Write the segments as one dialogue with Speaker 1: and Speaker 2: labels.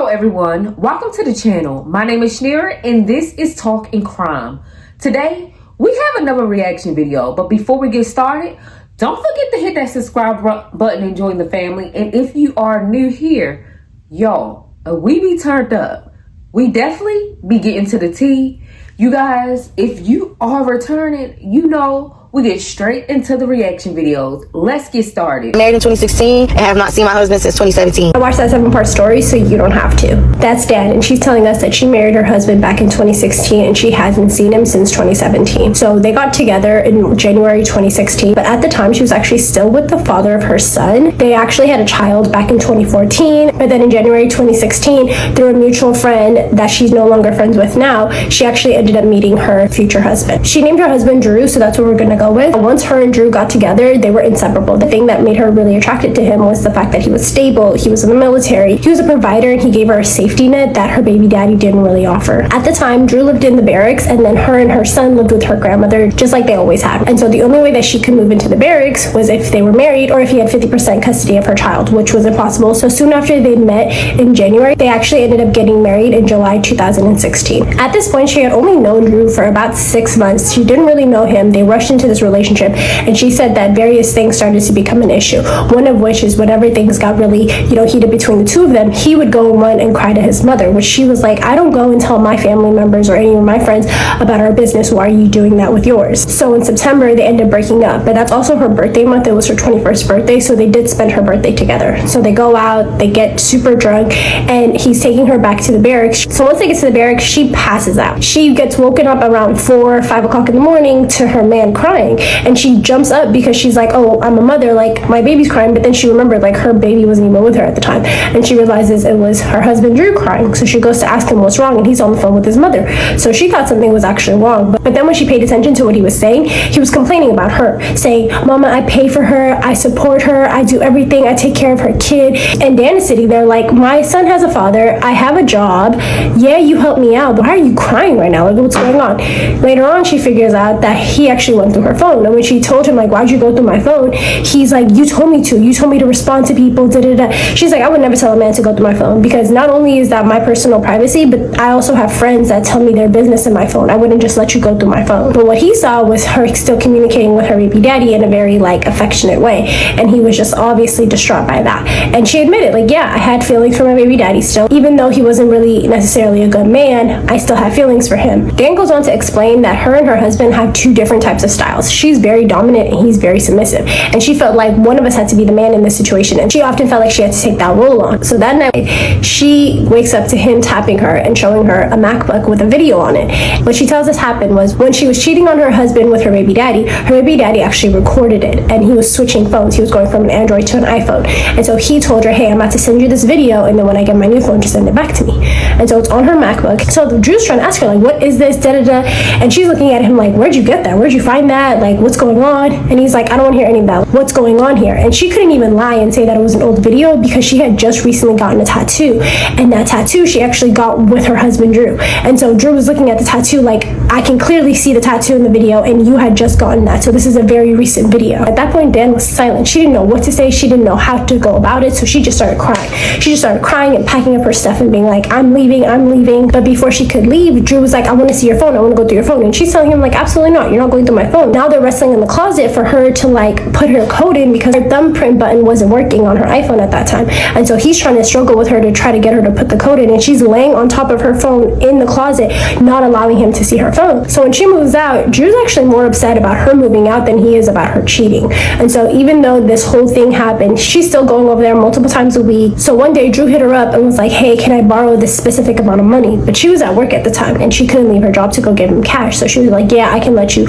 Speaker 1: Hello everyone, welcome to the channel. My name is Shaneria and this is Talk and Crime. Today, we have another reaction video, but before we get started, don't forget to hit that subscribe button and join the family. And if you are new here, yo, we be turned up. We definitely be getting to the tea. You guys, if you are returning, you know we get straight into the reaction videos. Let's get started.
Speaker 2: Married in 2016 and have not seen my husband since 2017.
Speaker 3: I watched that 7-part story, so you don't have to. That's Dan, and she's telling us that she married her husband back in 2016 and she hasn't seen him since 2017. So they got together in January 2016, but at the time she was actually still with the father of her son. They actually had a child back in 2014, but then in January 2016, through a mutual friend that she's no longer friends with now, she actually ended up meeting her future husband. She named her husband Drew, so that's what we're gonna go with. Once her and Drew got together, they were inseparable. The thing that made her really attracted to him was the fact that he was stable, he was in the military, he was a provider, and he gave her a safety net that her baby daddy didn't really offer. At the time, Drew lived in the barracks, and then her and her son lived with her grandmother, just like they always had. And so the only way that she could move into the barracks was if they were married or if he had 50% custody of her child, which was impossible. So soon after they met in January, they actually ended up getting married in July 2016. At this point, she had only known Drew for about 6 months. She didn't really know him. They rushed into this relationship, and she said that various things started to become an issue. One of which is whenever things got really, heated between the two of them, he would go and run and cry to his mother, which she was like, I don't go and tell my family members or any of my friends about our business. Why are you doing that with yours? So in September, they ended up breaking up, but that's also her birthday month. It was her 21st birthday, so they did spend her birthday together. So they go out, they get super drunk, and he's taking her back to the barracks. So once they get to the barracks, she passes out. She gets woken up around 4 or 5 o'clock in the morning to her man crying, and she jumps up because she's like, oh, I'm a mother, like my baby's crying. But then she remembered like her baby wasn't even with her at the time, and she realizes it was her husband Drew crying. So she goes to ask him what's wrong, and he's on the phone with his mother. So she thought something was actually wrong, but then when she paid attention to what he was saying, he was complaining about her, saying, Mama, I pay for her, I support her, I do everything, I take care of her kid. And Dan is sitting there like, my son has a father, I have a job, yeah, you help me out, but why are you crying right now? Like, what's going on? Later on, she figures out that he actually went through her phone, and when she told him like, why'd you go through my phone? He's like, you told me to respond to people, da da da. She's like, I would never tell a man to go through my phone, because not only is that my personal privacy, but I also have friends that tell me their business in my phone. I wouldn't just let you go through my phone. But what he saw was her still communicating with her baby daddy in a very like affectionate way, and he was just obviously distraught by that. And she admitted like, yeah, I had feelings for my baby daddy still, even though he wasn't really necessarily a good man, I still have feelings for him. Dan goes on to explain that her and her husband have 2 different types of styles. She's very dominant and he's very submissive, and she felt like one of us had to be the man in this situation, and she often felt like she had to take that role on. So that night she wakes up to him tapping her and showing her a MacBook with a video on it. What she tells us happened was when she was cheating on her husband with her baby daddy actually recorded it, and he was switching phones. He was going from an Android to an iPhone, and so he told her, hey, I'm about to send you this video, and then when I get my new phone, just send it back to me. And so it's on her MacBook. So Drew's trying to ask her like, what is this, da da da, and she's looking at him like, where'd you get that, where'd you find that, like what's going on? And he's like, I don't want to hear any of that, what's going on here? And she couldn't even lie and say that it was an old video, because she had just recently gotten a tattoo, and that tattoo she actually got with her husband Drew. And so Drew was looking at the tattoo like, I can clearly see the tattoo in the video, and you had just gotten that, so this is a very recent video. At that point, Dan was silent. She didn't know what to say, she didn't know how to go about it, so she just started crying. She just started crying and packing up her stuff and being like, I'm leaving. But before she could leave, Drew was like, I want to see your phone, I want to go through your phone. And she's telling him like, absolutely not, you're not going through my phone. Now they're wrestling in the closet for her to like put her code in, because her thumbprint button wasn't working on her iPhone at that time. And so he's trying to struggle with her to try to get her to put the code in, and she's laying on top of her phone in the closet, not allowing him to see her phone. So when she moves out, Drew's actually more upset about her moving out than he is about her cheating. And so even though this whole thing happened, she's still going over there multiple times a week. So one day Drew hit her up and was like, hey, can I borrow this specific amount of money? But she was at work at the time, and she couldn't leave her job to go give him cash. So she was like, yeah, I can let you,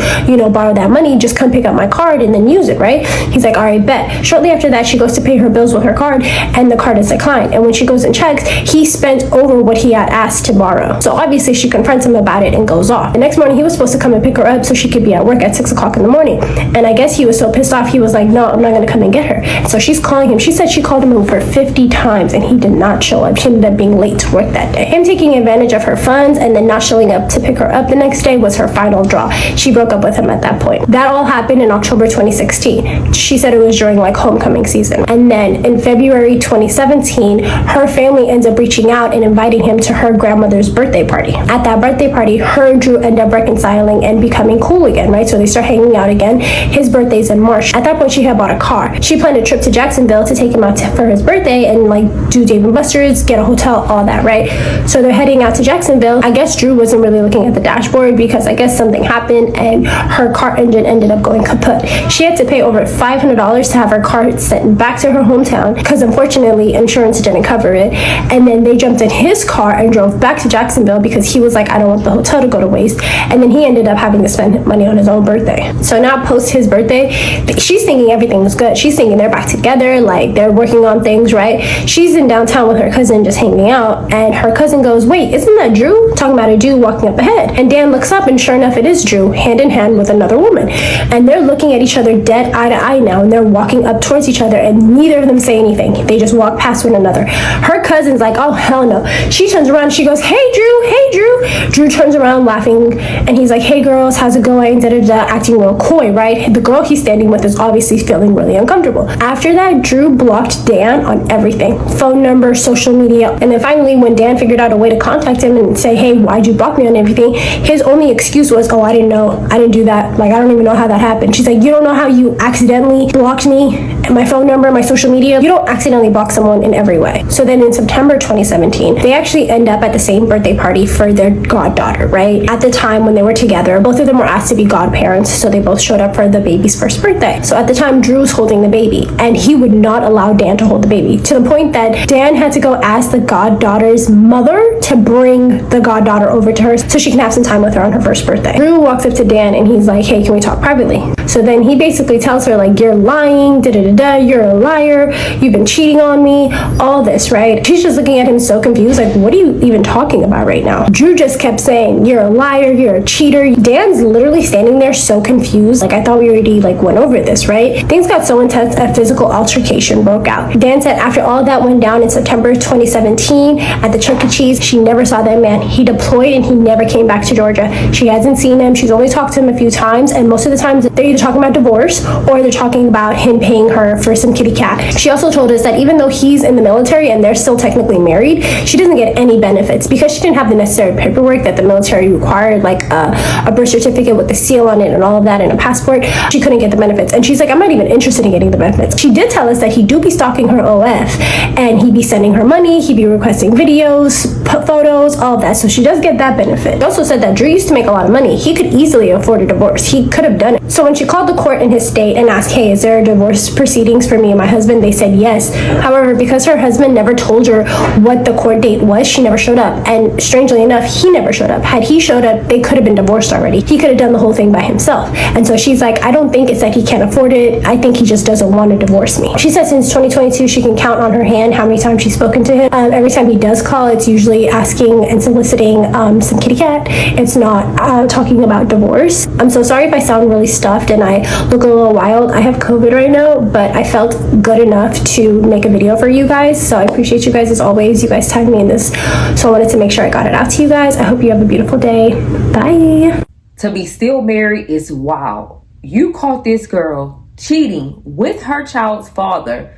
Speaker 3: borrow that money, just come pick up my card and then use it, right? He's like, all right, bet. Shortly after that, she goes to pay her bills with her card, and the card is declined. And when she goes and checks, he spent over what he had asked to borrow. So obviously she confronts him about it and goes off. The next morning, he was supposed to come and pick her up so she could be at work at 6 o'clock in the morning. And I guess he was so pissed off, he was like, no, I'm not gonna come and get her. And so she's calling him. She said she called him over 50 times and he did not show up. She ended up being late to work that day. Him taking advantage of her funds and then not showing up to pick her up the next day was her final draw. She broke up with him at that point. point. That all happened in October 2016. She said it was during like homecoming season. And then in February 2017, her family ends up reaching out and inviting him to her grandmother's birthday party. At that birthday party, her and Drew end up reconciling and becoming cool again, right? So they start hanging out again. His birthday's in March. At that point, she had bought a car. She planned a trip to Jacksonville to take him out for his birthday and like do Dave and Buster's, get a hotel, all that, right? So they're heading out to Jacksonville. I guess Drew wasn't really looking at the dashboard because I guess something happened and her car engine ended up going kaput. She had to pay over $500 to have her car sent back to her hometown because unfortunately insurance didn't cover it. And then they jumped in his car and drove back to Jacksonville because he was like, I don't want the hotel to go to waste. And then he ended up having to spend money on his own birthday. So now post his birthday, she's thinking everything was good. She's thinking they're back together, like they're working on things, right? She's in downtown with her cousin just hanging out, and her cousin goes, wait, isn't that Drew? Talking about a dude walking up ahead. And Dan looks up and sure enough it is Drew, hand in hand with another woman. And they're looking at each other dead eye to eye now, and they're walking up towards each other and neither of them say anything. They just walk past one another. Her cousin's like, oh hell no. She turns around, she goes, hey Drew, hey Drew. Drew turns around laughing and he's like, hey girls, how's it going? Da da da, acting real coy, right? The girl he's standing with is obviously feeling really uncomfortable. After that, Drew blocked Dan on everything. Phone number, social media. And then finally, when Dan figured out a way to contact him and say, hey, why'd you block me on everything? His only excuse was, oh, I didn't know. I didn't do that. Like, I don't even know how that happened. She's like, you don't know how you accidentally blocked me? My phone number, my social media? You don't accidentally block someone in every way. So then in September 2017, they actually end up at the same birthday party for their goddaughter, right? At the time when they were together, both of them were asked to be godparents, so they both showed up for the baby's first birthday. So at the time, Drew's holding the baby, and he would not allow Dan to hold the baby, to the point that Dan had to go ask the goddaughter's mother to bring the goddaughter over to her so she can have some time with her on her first birthday. Drew walks up to Dan and he's like, hey, can we talk privately? So then he basically tells her like, you're lying, da-da-da-da, you're a liar, you've been cheating on me, all this, right? She's just looking at him so confused, like, what are you even talking about right now? Drew just kept saying, you're a liar, you're a cheater. Dan's literally standing there so confused, like I thought we already like went over this, right? Things got so intense, a physical altercation broke out. Dan said after all that went down in September 2017 at the Chuck E. Cheese, she never saw that man. He deployed and he never came back to Georgia. She hasn't seen him. She's only talked to him a few times, and most of the times they're either talking about divorce or they're talking about him paying her for some kitty cat. She also told us that even though he's in the military and they're still technically married, she doesn't get any benefits because she didn't have the necessary paperwork that the military required, like a birth certificate with the seal on it and all of that and a passport. She couldn't get the benefits, and she's like, I'm not even interested in getting the benefits. She did tell us that he do be stalking her OF and he'd be sending her money, he'd be requesting videos, photos, all of that, so she does get that benefit. She also said that Drew used to make a lot of money. He could easily afford a divorce. He could have done it. So when she called the court in his state and asked, hey, is there a divorce proceedings for me and my husband, they said yes. However, because her husband never told her what the court date was, she never showed up, and strangely enough, he never showed up. Had he showed up, they could have been divorced already. He could have done the whole thing by himself. And so she's like, I don't think it's that he can't afford it. I think he just doesn't want to divorce me. She said since 2022, she can count on her hand how many times she's spoken to him. Every time he does call, it's usually asking and soliciting some kitty cat. It's not talking about divorce. I'm so sorry if I sound really stuffed and I look a little wild. I have COVID right now, but I felt good enough to make a video for you guys. So I appreciate you guys as always. You guys tagged me in this, so I wanted to make sure I got it out to you guys. I hope you have a beautiful day. Bye.
Speaker 1: To be still married is wild. You caught this girl cheating with her child's father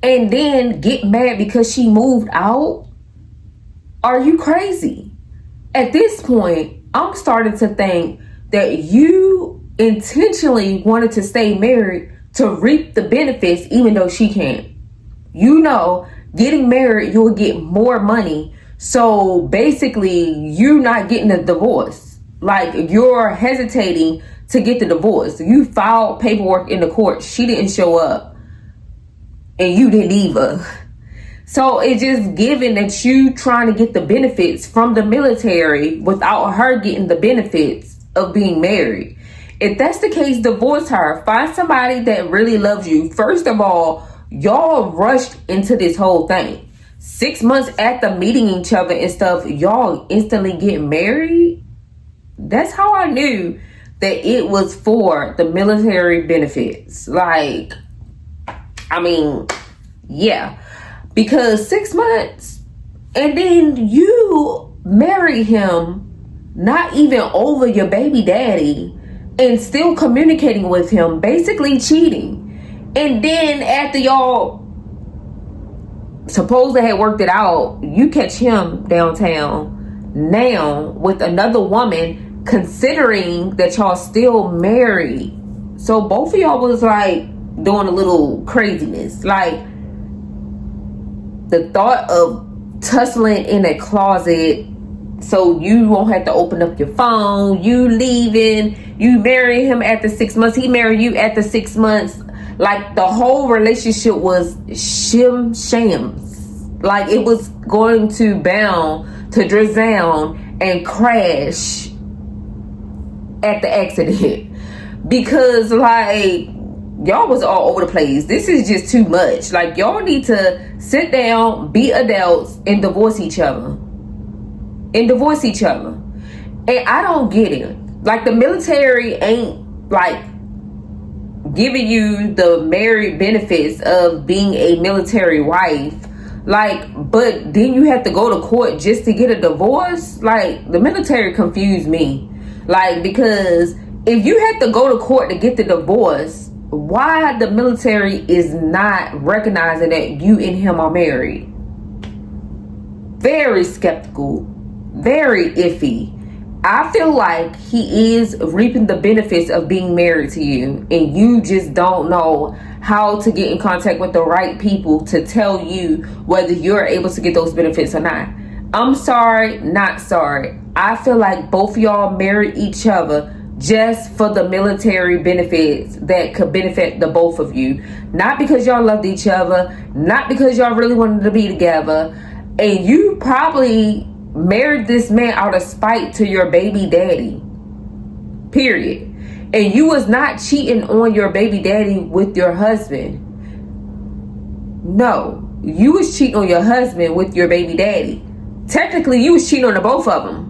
Speaker 1: and then get mad because she moved out? Are you crazy? At this point, I'm starting to think that you intentionally wanted to stay married to reap the benefits even though she can't. You know, getting married, you'll get more money. So basically, you're not getting a divorce. Like, you're hesitating to get the divorce. You filed paperwork in the court. She didn't show up. And you didn't either. So it's just given that you trying to get the benefits from the military without her getting the benefits of being married. If that's the case, divorce her. Find somebody that really loves you. First of all, y'all rushed into this whole thing. 6 months after meeting each other and stuff, y'all instantly get married. That's how I knew that it was for the military benefits. Like, I mean, yeah. Because 6 months and then you marry him, not even over your baby daddy, and still communicating with him, basically cheating. And then after y'all supposed to have worked it out, you catch him downtown now with another woman, considering that y'all still married. So both of y'all was like doing a little craziness. Like the thought of tussling in a closet so you won't have to open up your phone, you leaving, you marry him after 6 months, he married you after 6 months. Like the whole relationship was shams. Like it was going to bound to drizzle and crash at the accident. Because like y'all was all over the place. This is just too much. Like y'all need to sit down, be adults, and divorce each other. And I don't get it. Like the military ain't like giving you the married benefits of being a military wife. Like, but then you have to go to court just to get a divorce. Like the military confused me. Like, because if you have to go to court to get the divorce, why the military is not recognizing that you and him are married? Very skeptical, very iffy. I feel like he is reaping the benefits of being married to you, and you just don't know how to get in contact with the right people to tell you whether you're able to get those benefits or not. I'm sorry, not sorry. I feel like both of y'all married each other just for the military benefits that could benefit the both of you. Not because y'all loved each other, not because y'all really wanted to be together. And you probably married this man out of spite to your baby daddy. Period. And you was not cheating on your baby daddy with your husband. No, you was cheating on your husband with your baby daddy. Technically, you was cheating on the both of them.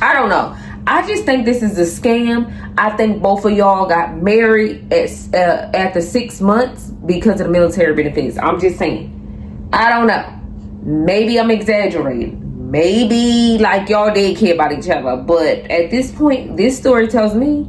Speaker 1: I don't know. I just think this is a scam. I think both of y'all got married after 6 months because of the military benefits. I'm just saying. I don't know. Maybe I'm exaggerating. Maybe like y'all did care about each other. But at this point, this story tells me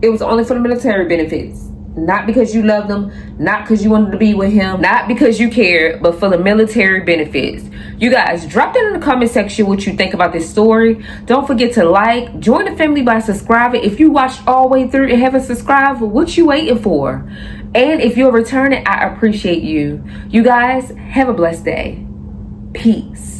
Speaker 1: it was only for the military benefits. Not because you loved him, not because you wanted to be with him, not because you cared, but for the military benefits. You guys, drop that in the comment section what you think about this story. Don't forget to like, join the family by subscribing. If you watched all the way through and haven't subscribed, what you waiting for? And if you're returning, I appreciate you. You guys, have a blessed day. Peace.